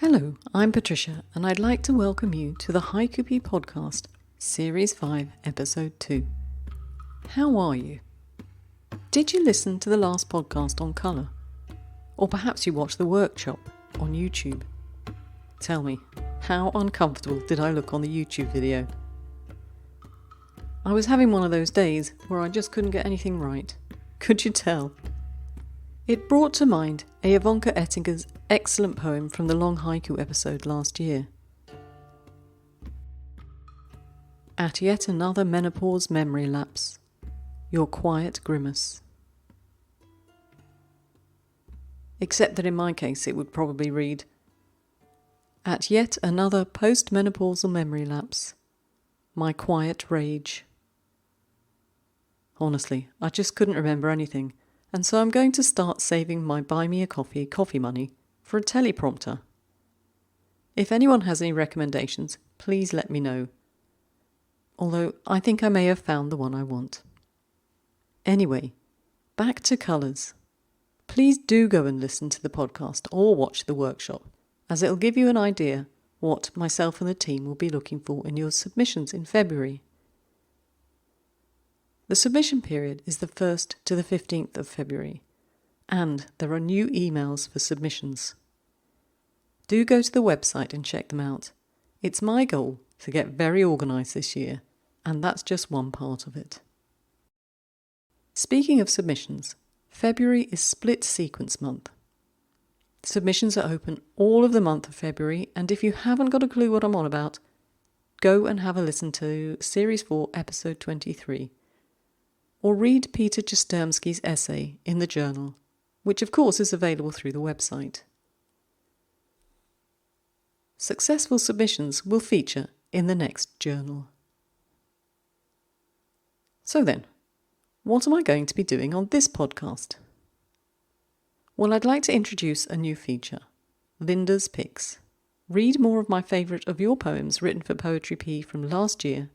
Hello, I'm Patricia, and I'd like to welcome you to the Haiku Pea Podcast, Series 5, Episode 2. How are you? Did you listen to the last podcast on colour? Or perhaps you watched the workshop on YouTube? Tell me, how uncomfortable did I look on the YouTube video? I was having one of those days where I just couldn't get anything right. Could you tell? It brought to mind Ivanka Ettinger's excellent poem from the long haiku episode last year. At yet another menopause memory lapse, your quiet grimace. Except that in my case it would probably read, at yet another post-menopausal memory lapse, my quiet rage. Honestly, I just couldn't remember anything, and so I'm going to start saving my buy me a coffee money for a teleprompter. If anyone has any recommendations, please let me know. Although I think I may have found the one I want. Anyway, back to colours. Please do go and listen to the podcast or watch the workshop, as it'll give you an idea what myself and the team will be looking for in your submissions in February. The submission period is the 1st to the 15th of February, and there are new emails for submissions. Do go to the website and check them out. It's my goal to get very organised this year, and that's just one part of it. Speaking of submissions, February is split sequence month. Submissions are open all of the month of February, and if you haven't got a clue what I'm on about, go and have a listen to Series 4, Episode 23. Or read Peter Jastrzemski's essay in the journal, which of course is available through the website. Successful submissions will feature in the next journal. So then, what am I going to be doing on this podcast? Well, I'd like to introduce a new feature, Linda's Picks. Read more of my favourite of your poems written for Poetry Pea from last year,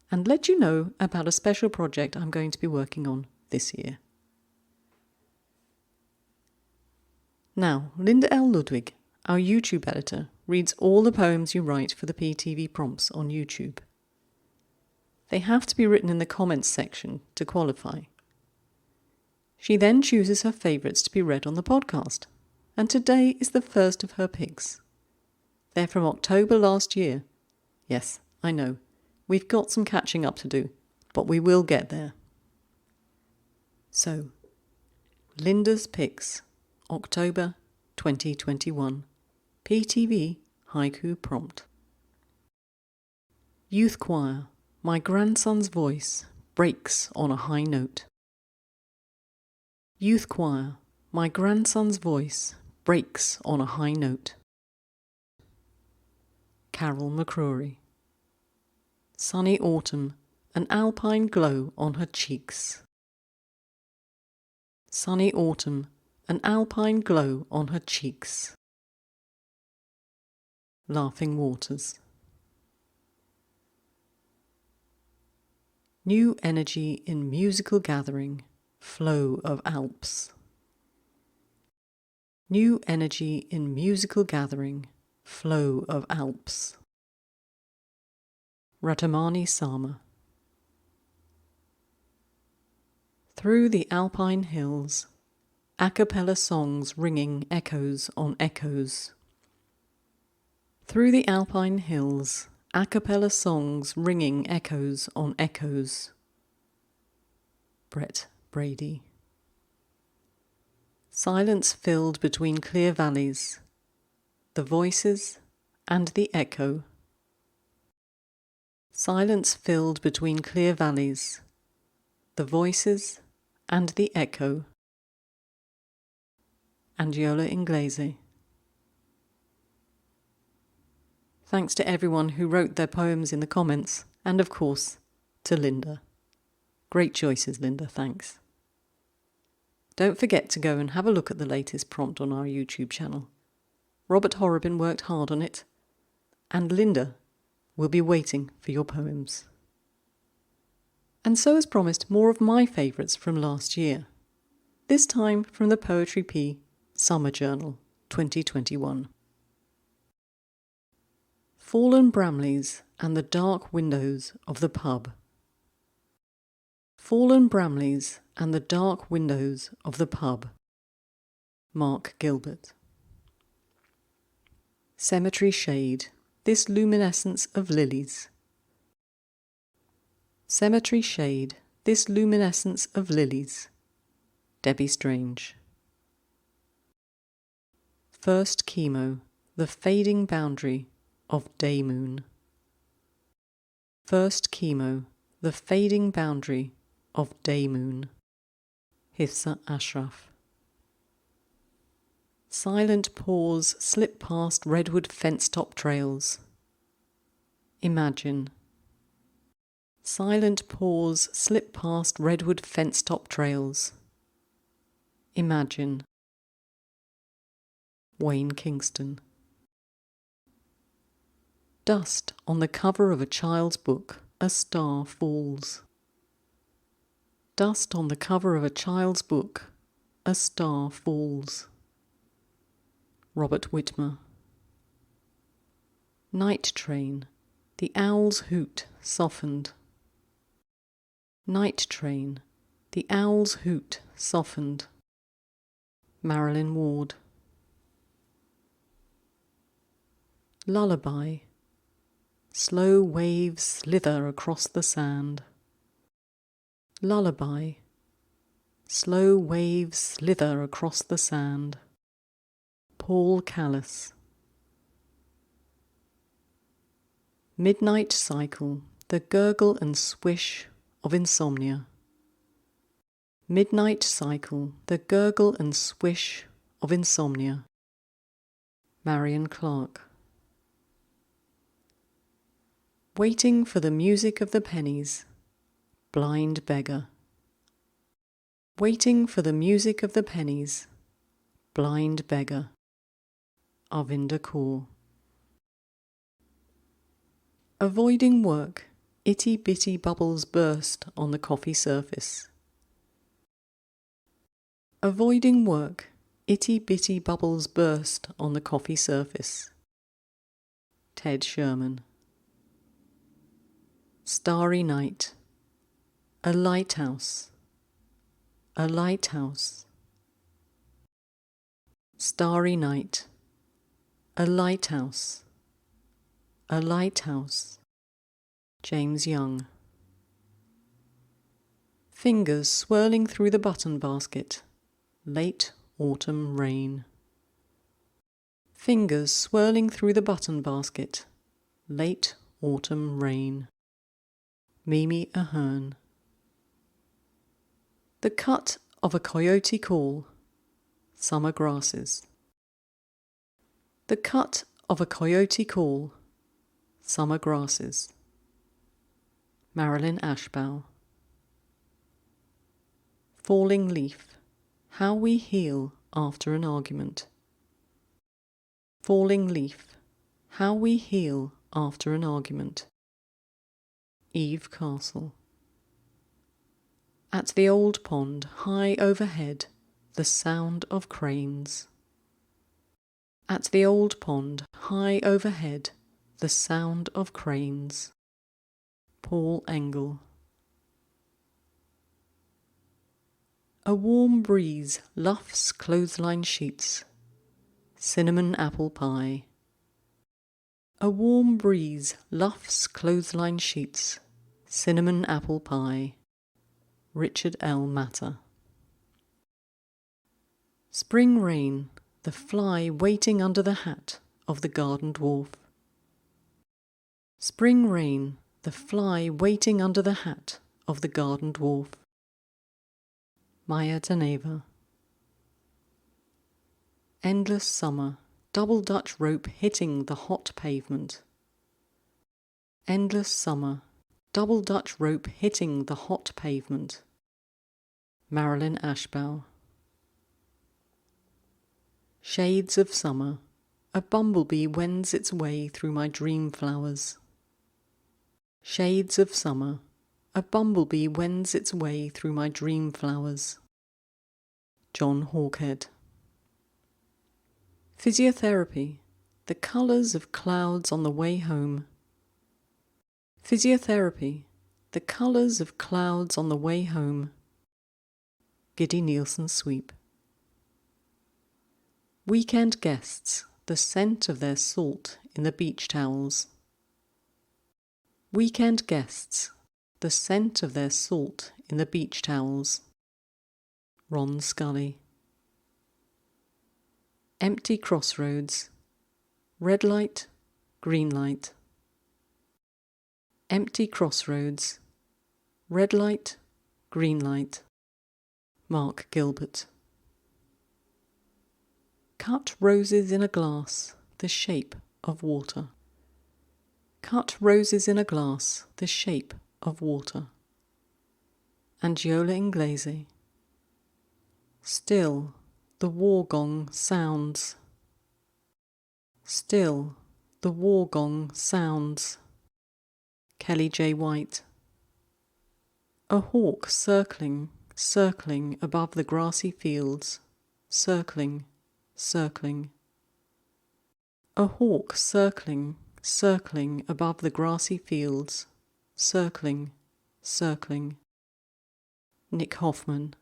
and let you know about a special project I'm going to be working on this year. Now, Linda L. Ludwig, our YouTube editor, reads all the poems you write for the PTV prompts on YouTube. They have to be written in the comments section to qualify. She then chooses her favourites to be read on the podcast, and today is the first of her picks. They're from October last year. Yes, I know. We've got some catching up to do, but we will get there. So, Linda's Picks, October 2021, PTV Haiku Prompt. Youth Choir, my grandson's voice breaks on a high note. Youth Choir, my grandson's voice breaks on a high note. Carol McCrory. Sunny autumn, an alpine glow on her cheeks. Sunny autumn, an alpine glow on her cheeks. Laughing waters. New energy in musical gathering, flow of Alps. New energy in musical gathering, flow of Alps. Ratamani Sama. Through the alpine hills, a cappella songs ringing echoes on echoes. Through the alpine hills, a cappella songs ringing echoes on echoes. Brett Brady. Silence filled between clear valleys, the voices and the echo. Silence filled between clear valleys, the voices and the echo. Angiola Inglese. Thanks to everyone who wrote their poems in the comments, and of course, to Linda. Great choices, Linda, thanks. Don't forget to go and have a look at the latest prompt on our YouTube channel. Robert Horrobin worked hard on it, and Linda will be waiting for your poems. And so as promised, more of my favourites from last year. This time from the Poetry Pea Summer Journal 2021. Fallen Bramleys and the dark windows of the pub. Fallen Bramleys and the dark windows of the pub. Mark Gilbert. Cemetery shade, this luminescence of lilies. Cemetery shade, this luminescence of lilies. Debbie Strange. First chemo, the fading boundary of day moon. First chemo, the fading boundary of day moon. Hifsa Ashraf. Silent paws slip past redwood fence-top trails. Imagine. Silent paws slip past redwood fence-top trails. Imagine. Wayne Kingston. Dust on the cover of a child's book, a star falls. Dust on the cover of a child's book, a star falls. Robert Whitmer. Night train, the owl's hoot softened. Night train, the owl's hoot softened. Marilyn Ward. Lullaby. Slow waves slither across the sand. Lullaby. Slow waves slither across the sand. Paul Callis. Midnight cycle, the gurgle and swish of insomnia. Midnight cycle, the gurgle and swish of insomnia. Marion Clark. Waiting for the music of the pennies, blind beggar. Waiting for the music of the pennies, blind beggar. Arvinder Kaur. Avoiding work, itty-bitty bubbles burst on the coffee surface. Avoiding work, itty-bitty bubbles burst on the coffee surface. Ted Sherman. Starry night, a lighthouse, a lighthouse. Starry night, a lighthouse, a lighthouse. James Young. Fingers swirling through the button basket, late autumn rain. Fingers swirling through the button basket, late autumn rain. Mimi Ahern. The cut of a coyote call, summer grasses. The cut of a coyote call, summer grasses. Marilyn Ashbow. Falling leaf, how we heal after an argument. Falling leaf, how we heal after an argument. Eve Castle. At the old pond, high overhead, the sound of cranes. At the old pond, high overhead, the sound of cranes. Paul Engel. A warm breeze luffs clothesline sheets. Cinnamon apple pie. A warm breeze luffs clothesline sheets. Cinnamon apple pie. Richard L. Matter. Spring rain, the fly waiting under the hat of the garden dwarf. Spring rain, the fly waiting under the hat of the garden dwarf. Maya Deneva. Endless summer, double Dutch rope hitting the hot pavement. Endless summer, double Dutch rope hitting the hot pavement. Marilyn Ashbow. Shades of summer, a bumblebee wends its way through my dream flowers. Shades of summer, a bumblebee wends its way through my dream flowers. John Hawkhead. Physiotherapy, the colours of clouds on the way home. Physiotherapy, the colours of clouds on the way home. Giddy Nielsen sweep. Weekend guests, the scent of their salt in the beach towels. Weekend guests, the scent of their salt in the beach towels. Ron Scully. Empty crossroads. Red light, green light. Empty crossroads. Red light, green light. Mark Gilbert. Cut roses in a glass, the shape of water. Cut roses in a glass, the shape of water. Angiola Inglese. Still, the war gong sounds. Still, the war gong sounds. Kelly J. White. A hawk circling, circling above the grassy fields, circling, circling. A hawk circling, circling above the grassy fields, circling, circling. Nick Hoffman.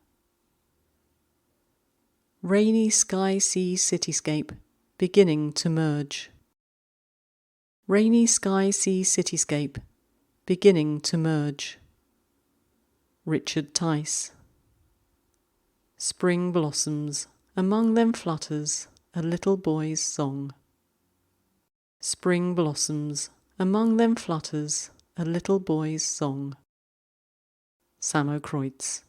Rainy sky-sea cityscape beginning to merge. Rainy sky-sea cityscape beginning to merge. Richard Tice. Spring blossoms, among them flutters a little boy's song. Spring blossoms, among them flutters a little boy's song. Samo Kreutz.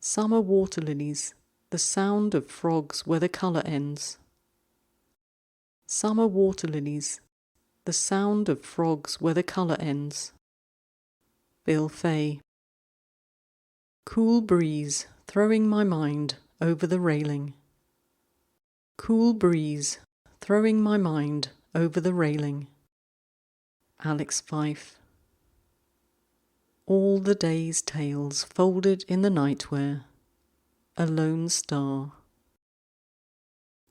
Summer water lilies, the sound of frogs where the colour ends. Summer water lilies, the sound of frogs where the colour ends. Bill Fay. Cool breeze throwing my mind over the railing. Cool breeze throwing my mind over the railing. Alex Fife. All the day's tales folded in the nightwear, a lone star.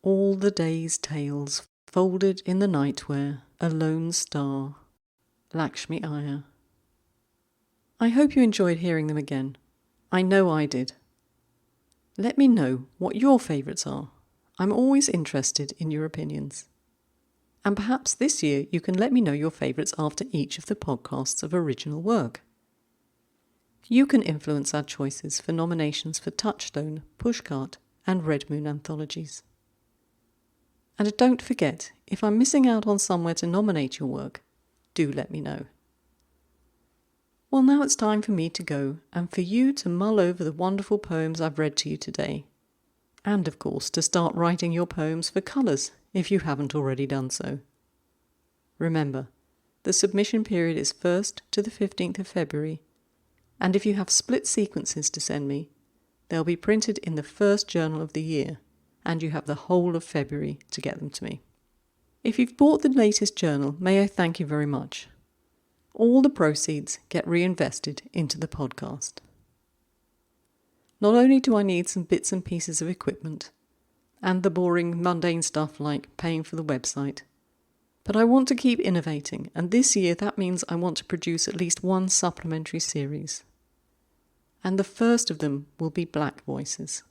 All the day's tales folded in the nightwear, a lone star. Lakshmi Iyer. I hope you enjoyed hearing them again. I know I did. Let me know what your favourites are. I'm always interested in your opinions. And perhaps this year you can let me know your favourites after each of the podcasts of original work. You can influence our choices for nominations for Touchstone, Pushcart and Red Moon anthologies. And don't forget, if I'm missing out on somewhere to nominate your work, do let me know. Well, now it's time for me to go and for you to mull over the wonderful poems I've read to you today. And of course to start writing your poems for colours if you haven't already done so. Remember, the submission period is 1st to the 15th of February. And if you have split sequences to send me, they'll be printed in the first journal of the year, and you have the whole of February to get them to me. If you've bought the latest journal, may I thank you very much. All the proceeds get reinvested into the podcast. Not only do I need some bits and pieces of equipment, and the boring, mundane stuff like paying for the website, but I want to keep innovating, and this year that means I want to produce at least one supplementary series. And the first of them will be Black Voices.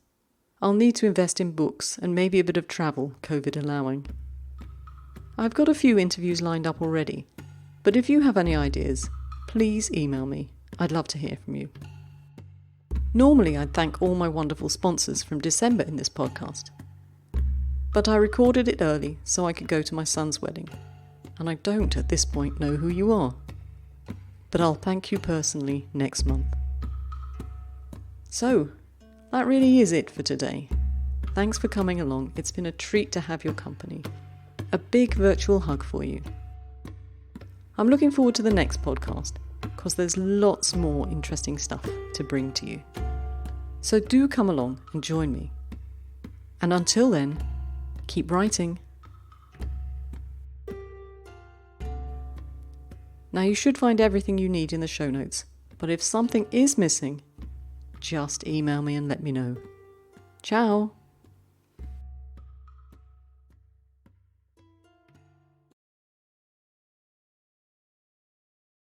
I'll need to invest in books and maybe a bit of travel, COVID allowing. I've got a few interviews lined up already, but if you have any ideas, please email me. I'd love to hear from you. Normally I'd thank all my wonderful sponsors from December in this podcast, but I recorded it early so I could go to my son's wedding, and I don't at this point know who you are. But I'll thank you personally next month. So, that really is it for today. Thanks for coming along. It's been a treat to have your company. A big virtual hug for you. I'm looking forward to the next podcast because there's lots more interesting stuff to bring to you. So do come along and join me. And until then, keep writing. Now you should find everything you need in the show notes, but if something is missing, just email me and let me know. Ciao!